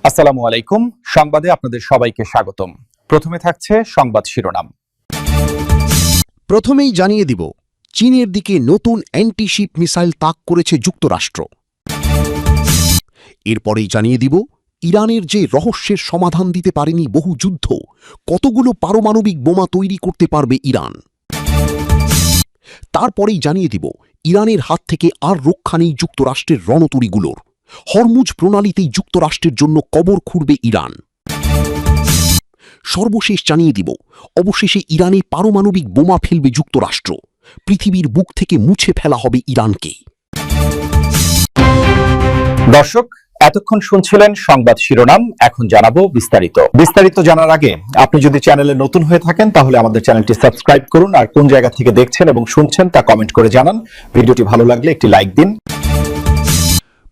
আসসালামু আলাইকুম। সংবাদে আপনাদের সবাইকে স্বাগতম। প্রথমে থাকছে সংবাদ শিরোনাম। প্রথমেই জানিয়ে দিব, চীনের দিকে নতুন অ্যান্টি-শিপ মিসাইল তাক করেছে যুক্তরাষ্ট্র। এরপরেই জানিয়ে দিব, ইরানের যে রহস্যের সমাধান দিতে পারেনি বহু যুদ্ধ, কতগুলো পারমাণবিক বোমা তৈরি করতে পারবে ইরান। তারপরেই জানিয়ে দিব, ইরানের হাত থেকে আর রক্ষা নেই যুক্তরাষ্ট্রের রণতরীগুলোর। হরমুজ প্রণালীতেই যুক্তরাষ্ট্রের জন্য কবর খুঁড়বে ইরান। সর্বশেষ জানিয়ে দিব, অবশেষে ইরানে পারমাণবিক বোমা ফেলবে যুক্তরাষ্ট্র। পৃথিবীর বুক থেকে মুছে ফেলা হবে ইরানকে। দর্শক, এতক্ষণ শুনছিলেন সংবাদ শিরোনাম। এখন জানাবো বিস্তারিত জানার আগে আপনি যদি চ্যানেলে নতুন হয়ে থাকেন তাহলে আমাদের চ্যানেলটি সাবস্ক্রাইব করুন, আর কোন জায়গা থেকে দেখছেন এবং শুনছেন তা কমেন্ট করে জানান। ভিডিওটি ভালো লাগলে একটি লাইক দিন।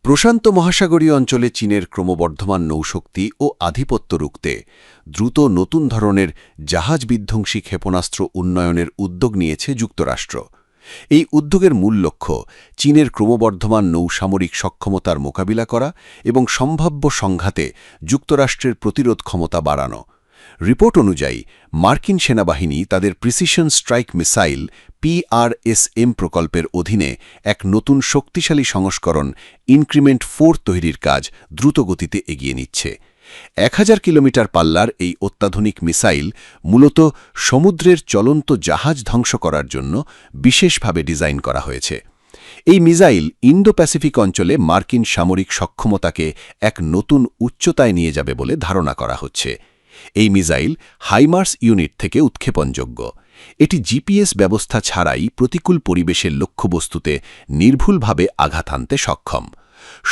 প্রশান্ত মহাসাগরীয় অঞ্চলে চীনের ক্রমবর্ধমান নৌশক্তি ও আধিপত্য রুখতে দ্রুত নতুন ধরনের জাহাজ বিধ্বংসী ক্ষেপণাস্ত্র উন্নয়নের উদ্যোগ নিয়েছে যুক্তরাষ্ট্র। এই উদ্যোগের মূল লক্ষ্য চীনের ক্রমবর্ধমান নৌসামরিক সক্ষমতার মোকাবিলা করা এবং সম্ভাব্য সংঘাতে যুক্তরাষ্ট্রের প্রতিরোধ ক্ষমতা বাড়ানো। রিপোর্ট অনুযায়ী মার্কিন সেনাবাহিনী তাদের প্রিসিশন স্ট্রাইক মিসাইল PRSM প্রকল্পের অধীনে এক নতুন শক্তিশালী সংস্করণ ইনক্রিমেন্ট 4 তৈরির কাজ দ্রুতগতিতে এগিয়ে নিচ্ছে। 1000 কিলোমিটার পাল্লার এই অত্যাধুনিক মিসাইল মূলত সমুদ্রের চলন্ত জাহাজ ধ্বংস করার জন্য বিশেষভাবে ডিজাইন করা হয়েছে। এই মিসাইল ইন্দো প্যাসিফিক অঞ্চলে মার্কিন সামরিক সক্ষমতাকে এক নতুন উচ্চতায় নিয়ে যাবে বলে ধারণা করা হচ্ছে। এই মিসাইল হাইমার্স ইউনিট থেকে উৎক্ষেপণযোগ্য। এটি জিপিএস ব্যবস্থা ছাড়াই প্রতিকূল পরিবেশের লক্ষ্যবস্তুতে নির্ভুলভাবে আঘাত হানতে সক্ষম।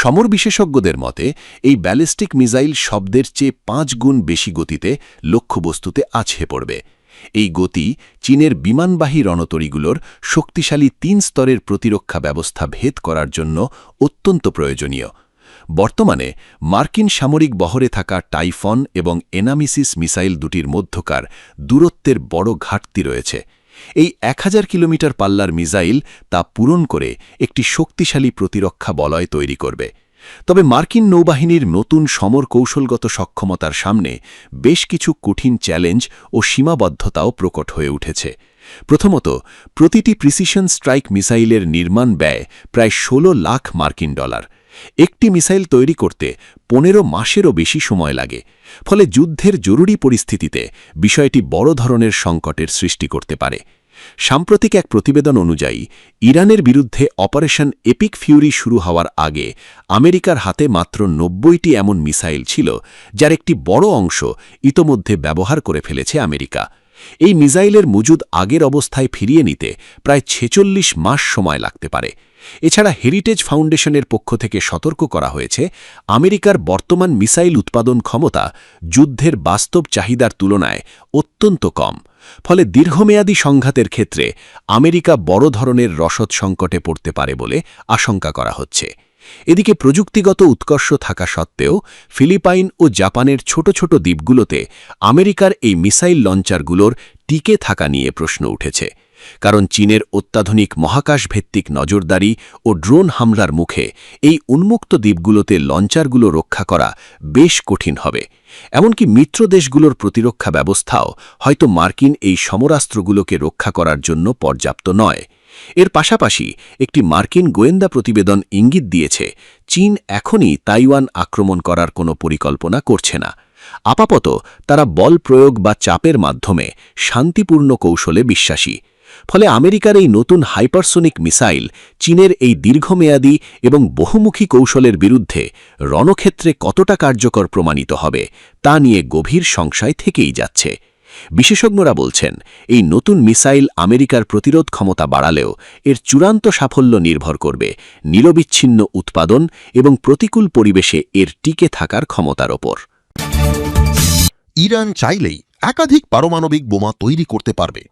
সমর বিশেষজ্ঞদের মতে এই ব্যালিস্টিক মিসাইল শব্দের চেয়ে 5 গুণ বেশি গতিতে লক্ষ্যবস্তুতে আছড়ে পড়বে। এই গতি চীনের বিমানবাহী রণতরীগুলোর শক্তিশালী 3 স্তরের প্রতিরক্ষা ব্যবস্থা ভেদ করার জন্য অত্যন্ত প্রয়োজনীয়। বর্তমানে মার্কিন সামরিক বহরে থাকা টাইফন এবং এনামিসিস মিসাইল দুটির মধ্যকার দূরত্বের বড় ঘাটতি রয়েছে। এই 1000 কিলোমিটার পাল্লার মিসাইল তা পূরণ করে একটি শক্তিশালী প্রতিরক্ষা বলয় তৈরি করবে। তবে মার্কিন নৌবাহিনীর নতুন সমর কৌশলগত সক্ষমতার সামনে বেশ কিছু কঠিন চ্যালেঞ্জ ও সীমাবদ্ধতাও প্রকট হয়ে উঠেছে। প্রথমত, প্রতিটি প্রিসিশন স্ট্রাইক মিসাইলের নির্মাণ ব্যয় প্রায় 16 লাখ মার্কিন ডলার। একটি মিসাইল তৈরি করতে 15 মাসেরও বেশি সময় লাগে। ফলে যুদ্ধের জরুরি পরিস্থিতিতে বিষয়টি বড় ধরনের সংকটের সৃষ্টি করতে পারে। সাম্প্রতিক এক প্রতিবেদন অনুযায়ী ইরানের বিরুদ্ধে অপারেশন এপিক ফিউরি শুরু হওয়ার আগে আমেরিকার হাতে মাত্র 90টি এমন মিসাইল ছিল, যার একটি বড় অংশ ইতোমধ্যে ব্যবহার করে ফেলেছে আমেরিকা। এই মিসাইলের মজুদ আগের অবস্থায় ফিরিয়ে নিতে প্রায় 46 মাস সময় লাগতে পারে। এছাড়া হেরিটেজ ফাউন্ডেশনের পক্ষ থেকে সতর্ক করা হয়েছে, আমেরিকার বর্তমান মিসাইল উৎপাদন ক্ষমতা যুদ্ধের বাস্তব চাহিদার তুলনায় অত্যন্ত কম। ফলে দীর্ঘমেয়াদী সংঘাতের ক্ষেত্রে আমেরিকা বড় ধরনের রসদ সংকটে পড়তে পারে বলে আশঙ্কা করা হচ্ছে। এদিকে প্রযুক্তিগত উৎকর্ষ থাকা সত্ত্বেও ফিলিপাইন ও জাপানের ছোট ছোট দ্বীপগুলোতে আমেরিকার এই মিসাইল লঞ্চারগুলোর টিকে থাকা নিয়ে প্রশ্ন উঠেছে। কারণ চীনের অত্যাধুনিক মহাকাশভিত্তিক নজরদারি ও ড্রোন হামলার মুখে এই উন্মুক্ত দ্বীপগুলোতে লঞ্চারগুলো রক্ষা করা বেশ কঠিন হবে। এমনকি মিত্র দেশগুলোর প্রতিরক্ষা ব্যবস্থাও হয়তো মার্কিন এই সমরাস্ত্রগুলোকে রক্ষা করার জন্য পর্যাপ্ত নয়। এর পাশাপাশি একটি মার্কিন গোয়েন্দা প্রতিবেদন ইঙ্গিত দিয়েছে, চীন এখনই তাইওয়ান আক্রমণ করার কোনো পরিকল্পনা করছে না। আপাতত তারা বল প্রয়োগ বা চাপের মাধ্যমে শান্তিপূর্ণ কৌশলে বিশ্বাসী। ফলে আমেরিকার এই নতুন হাইপারসোনিক মিসাইল চীনের এই দীর্ঘমেয়াদী এবং বহুমুখী কৌশলের বিরুদ্ধে রণক্ষেত্রে কতটা কার্যকর প্রমাণিত হবে তা নিয়ে গভীর সংশয় থেকেই যাচ্ছে। বিশেষজ্ঞরা বলছেন, এই নতুন মিসাইল আমেরিকার প্রতিরোধ ক্ষমতা বাড়ালেও এর চূড়ান্ত সাফল্য নির্ভর করবে নিরবিচ্ছিন্ন উৎপাদন এবং প্রতিকূল পরিবেশে এর টিকে থাকার ক্ষমতার ওপর। ইরান চাইলেই একাধিক পারমাণবিক বোমা তৈরি করতে পারবে,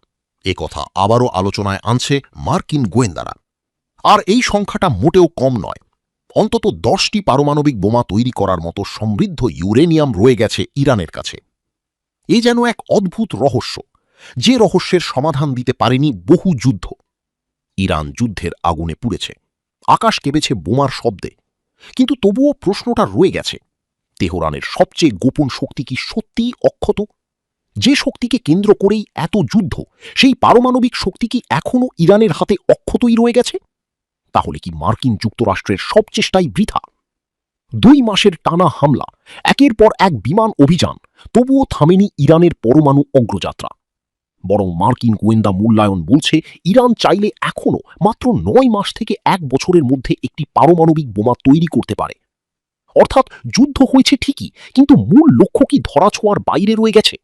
কথা আবারও আলোচনায় আনছে মার্কিন গোয়েন্দারা। আর এই সংখ্যাটা মোটেও কম নয়। অন্তত 10টি পারমাণবিক বোমা তৈরি করার মতো সমৃদ্ধ ইউরেনিয়াম রয়ে গেছে ইরানের কাছে। এ যেন এক অদ্ভুত রহস্য, যে রহস্যের সমাধান দিতে পারেনি বহু যুদ্ধ। ইরান যুদ্ধের আগুনে পুড়েছে, আকাশ কেঁপেছে বোমার শব্দে, কিন্তু তবুও প্রশ্নটা রয়ে গেছে, তেহরানের সবচেয়ে গোপন শক্তি কি সত্যিই অক্ষত? যে শক্তিকে কেন্দ্র করেই এত যুদ্ধ, সেই পারমাণবিক শক্তি কি এখনও ইরানের হাতে অক্ষতই রয়ে গেছে? তাহলে কি মার্কিন যুক্তরাষ্ট্রের সব চেষ্টাই বৃথা? 2 মাসের টানা হামলা, একের পর এক বিমান অভিযান, তবুও থামেনি ইরানের পরমাণু অগ্রযাত্রা। বরং মার্কিন গোয়েন্দা মূল্যায়ন বলছে ইরান চাইলে এখনও মাত্র 9 মাস থেকে 1 বছরের মধ্যে একটি পারমাণবিক বোমা তৈরি করতে পারে। অর্থাৎ যুদ্ধ হয়েছে ঠিকই, কিন্তু মূল লক্ষ্য কি ধরাছোঁয়ার বাইরে রয়ে গেছে?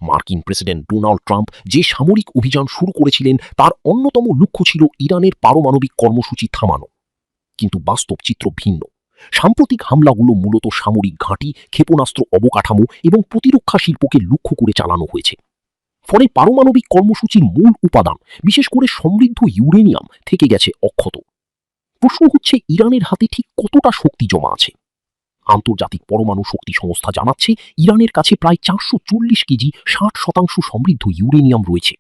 মার্কিন প্রেসিডেন্ট ডোনাল্ড ট্রাম্প যে সামরিক অভিযান শুরু করেছিলেন তার অন্যতম লক্ষ্য ছিল ইরানের পারমাণবিক কর্মসূচি থামানো। কিন্তু বাস্তব চিত্র ভিন্ন। সাম্প্রতিক হামলাগুলো মূলত সামরিক ঘাঁটি, ক্ষেপণাস্ত্র অবকাঠামো এবং প্রতিরক্ষা শিল্পকে লক্ষ্য করে চালানো হয়েছে। ফলে পারমাণবিক কর্মসূচির মূল উপাদান, বিশেষ করে সমৃদ্ধ ইউরেনিয়াম, থেকে গেছে অক্ষত। প্রশ্ন হচ্ছে, ইরানের হাতে ঠিক কতটা শক্তি জমা আছে? আন্তর্জাতিক পরমাণু শক্তি সংস্থা জানাচ্ছে ইরানের কাছে প্রায় 440 কেজি 60% সমৃদ্ধ ইউরেনিয়াম রয়েছে।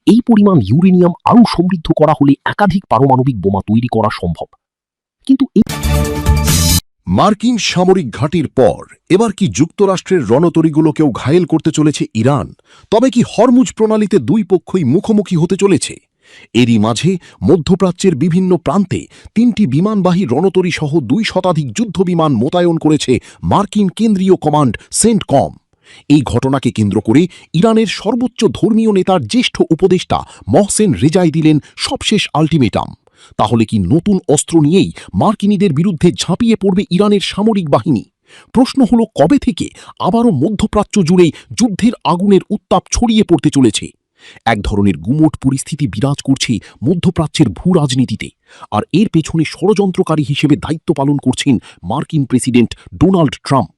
এই পরিমাণ ইউরেনিয়াম আরও সমৃদ্ধ করা হলে একাধিক পারমাণবিক বোমা তৈরি করা সম্ভব। কিন্তু মার্কিন সামরিক ঘাঁটির পর এবার কি যুক্তরাষ্ট্রের রণতরীগুলোকেও ঘায়েল করতে চলেছে ইরান? তবে কি হরমুজ প্রণালীতে দুই পক্ষই মুখোমুখি হতে চলেছে? এরই মাঝে মধ্যপ্রাচ্যের বিভিন্ন প্রান্তে 3টি বিমানবাহী রণতরী সহ 2 শতাধিক যুদ্ধবিমান মোতায়েন করেছে মার্কিন কেন্দ্রীয় কমান্ড সেন্টকম। এই ঘটনাকে কেন্দ্র করে ইরানের সর্বোচ্চ ধর্মীয় নেতার জ্যেষ্ঠ উপদেষ্টা মহসেন রেজাই দিলেন সবশেষ আল্টিমেটাম। তাহলে কি নতুন অস্ত্র নিয়েই মার্কিনীদের বিরুদ্ধে ঝাঁপিয়ে পড়বে ইরানের সামরিক বাহিনী? প্রশ্ন হলো, কবে থেকে আবারও মধ্যপ্রাচ্য জুড়েই যুদ্ধের আগুনের উত্তাপ ছড়িয়ে পড়তে চলেছে? এক ধরনের গুমোট পরিস্থিতি বিরাজ করছে মধ্যপ্রাচ্যের ভূ রাজনীতিতে, আর এর পেছনে ষড়যন্ত্রকারী হিসেবে দায়িত্ব পালন করছেন মার্কিন প্রেসিডেন্ট ডোনাল্ড ট্রাম্প।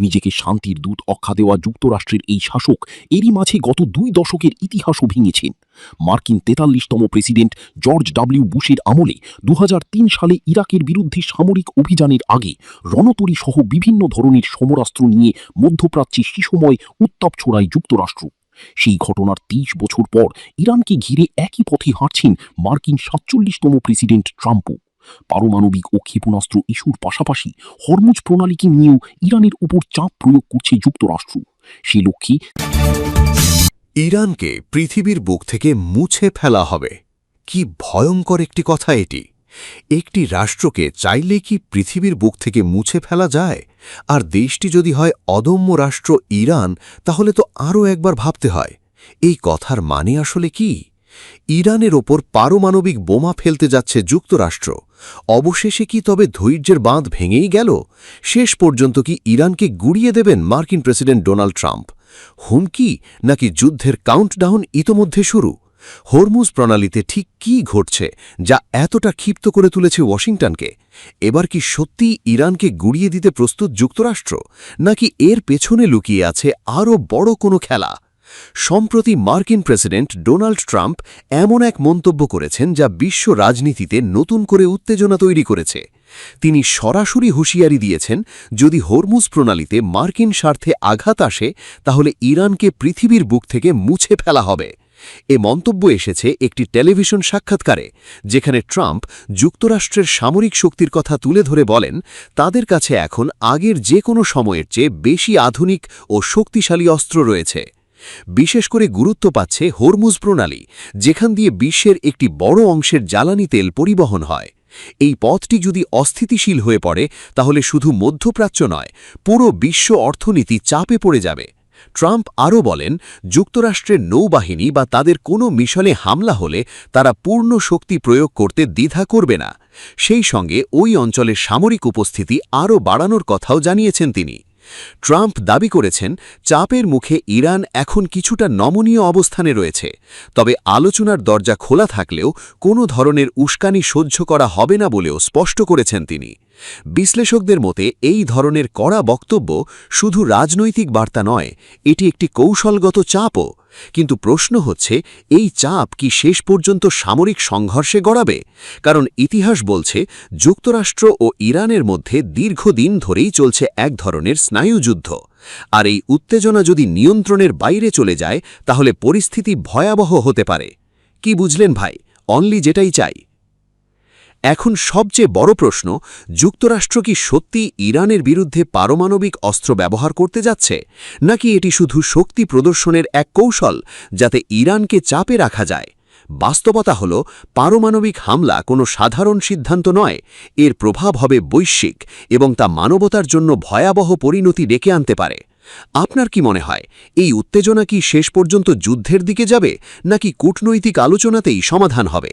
নিজেকে শান্তির দূত আখ্যা দেওয়া যুক্তরাষ্ট্রের এই শাসক এরই মাঝে গত 2 দশকের ইতিহাসও ভেঙেছেন। মার্কিন 43তম প্রেসিডেন্ট জর্জ ডব্লিউ বুশের আমলে 2003 সালে ইরাকের বিরুদ্ধে সামরিক অভিযানের আগে রণতরী সহ বিভিন্ন ধরনের সমরাস্ত্র নিয়ে মধ্যপ্রাচ্যে শিশুময় উত্তাপ ছড়ায় যুক্তরাষ্ট্র। সেই ঘটনার 30 বছর পর ইরানকে ঘিরে একই পথে হাঁটছেন মার্কিন 47তম প্রেসিডেন্ট ট্রাম্পও। পারমাণবিক ও ক্ষেপণাস্ত্র ইস্যুর পাশাপাশি হরমুজ প্রণালীকে নিয়েও ইরানের উপর চাপ প্রয়োগ করছে যুক্তরাষ্ট্র। সে লক্ষ্যে ইরানকে পৃথিবীর বুক থেকে মুছে ফেলা হবে। কি ভয়ঙ্কর একটি কথা এটি! একটি রাষ্ট্রকে চাইলে কি পৃথিবীর বুক থেকে মুছে ফেলা যায়? আর দেশটি যদি হয় অদম্য রাষ্ট্র ইরান, তাহলে তো আরও একবার ভাবতে হয়, এই কথার মানে আসলে কি? ইরানের ওপর পারমাণবিক বোমা ফেলতে যাচ্ছে যুক্তরাষ্ট্র। অবশেষে কি তবে ধৈর্যের বাঁধ ভেঙেই গেল? শেষ পর্যন্ত কি ইরানকে গুড়িয়ে দেবেন মার্কিন প্রেসিডেন্ট ডোনাল্ড ট্রাম্প? হুমকি নাকি যুদ্ধের কাউন্টডাউন ইতোমধ্যে শুরু? হরমুজ প্রণালীতে ঠিক কী ঘটছে যা এতটা ক্ষিপ্ত করে তুলেছে ওয়াশিংটনকে? এবার কি সত্যিই ইরানকে গুড়িয়ে দিতে প্রস্তুত যুক্তরাষ্ট্র, নাকি এর পেছনে লুকিয়ে আছে আরও বড় কোনো খেলা? সম্প্রতি মার্কিন প্রেসিডেন্ট ডোনাল্ড ট্রাম্প এমন এক মন্তব্য করেছেন যা বিশ্ব রাজনীতিতে নতুন করে উত্তেজনা তৈরি করেছে। তিনি সরাসরি হুঁশিয়ারি দিয়েছেন, যদি হরমুজ প্রণালীতে মার্কিন স্বার্থে আঘাত আসে তাহলে ইরানকে পৃথিবীর বুক থেকে মুছে ফেলা হবে। এ মন্তব্য এসেছে একটি টেলিভিশন সাক্ষাৎকারে, যেখানে ট্রাম্প যুক্তরাষ্ট্রের সামরিক শক্তির কথা তুলে ধরে বলেন, তাদের কাছে এখন আগের যে কোনো সময়ের চেয়ে বেশি আধুনিক ও শক্তিশালী অস্ত্র রয়েছে। বিশেষ করে গুরুত্ব পাচ্ছে হরমুজ প্রণালী, যেখান দিয়ে বিশ্বের একটি বড় অংশের জ্বালানি তেল পরিবহন হয়। এই পথটি যদি অস্থিতিশীল হয়ে পড়ে তাহলে শুধু মধ্যপ্রাচ্য নয়, পুরো বিশ্ব অর্থনীতি চাপে পড়ে যাবে। ট্রাম্প আরও বলেন, যুক্তরাষ্ট্রের নৌবাহিনী বা তাদের কোনো মিশনে হামলা হলে তারা পূর্ণ শক্তি প্রয়োগ করতে দ্বিধা করবে না। সেই সঙ্গে ওই অঞ্চলের সামরিক উপস্থিতি আরও বাড়ানোর কথাও জানিয়েছেন তিনি। ট্রাম্প দাবি করেছেন, চাপের মুখে ইরান এখন কিছুটা নমনীয় অবস্থানে রয়েছে, তবে আলোচনার দরজা খোলা থাকলেও কোনো ধরনের উস্কানি সহ্য করা হবে না বলেও স্পষ্ট করেছেন তিনি। বিশ্লেষকদের মতে এই ধরনের কড়া বক্তব্য শুধু রাজনৈতিক বার্তা নয়, এটি একটি কৌশলগত চাপও। কিন্তু প্রশ্ন হচ্ছে, এই চাপ কি শেষ পর্যন্ত সামরিক সংঘর্ষে গড়াবে? কারণ ইতিহাস বলছে, যুক্তরাষ্ট্র ও ইরানের মধ্যে দীর্ঘদিন ধরেই চলছে এক ধরনের স্নায়ুযুদ্ধ। আর এই উত্তেজনা যদি নিয়ন্ত্রণের বাইরে চলে যায় তাহলে পরিস্থিতি ভয়াবহ হতে পারে। কি বুঝলেন ভাই? অনলি যেটাই চাই। এখন সবচেয়ে বড় প্রশ্ন, যুক্তরাষ্ট্র কি সত্যি ইরানের বিরুদ্ধে পারমাণবিক অস্ত্র ব্যবহার করতে যাচ্ছে, নাকি এটি শুধু শক্তি প্রদর্শনের এক কৌশল যাতে ইরানকে চাপে রাখা যায়? বাস্তবতা হল, পারমাণবিক হামলা কোনো সাধারণ সিদ্ধান্ত নয়, এর প্রভাব হবে বৈশ্বিক এবং তা মানবতার জন্য ভয়াবহ পরিণতি ডেকে আনতে পারে। আপনার কি মনে হয়, এই উত্তেজনা কি শেষ পর্যন্ত যুদ্ধের দিকে যাবে, নাকি কূটনৈতিক আলোচনাতেই সমাধান হবে?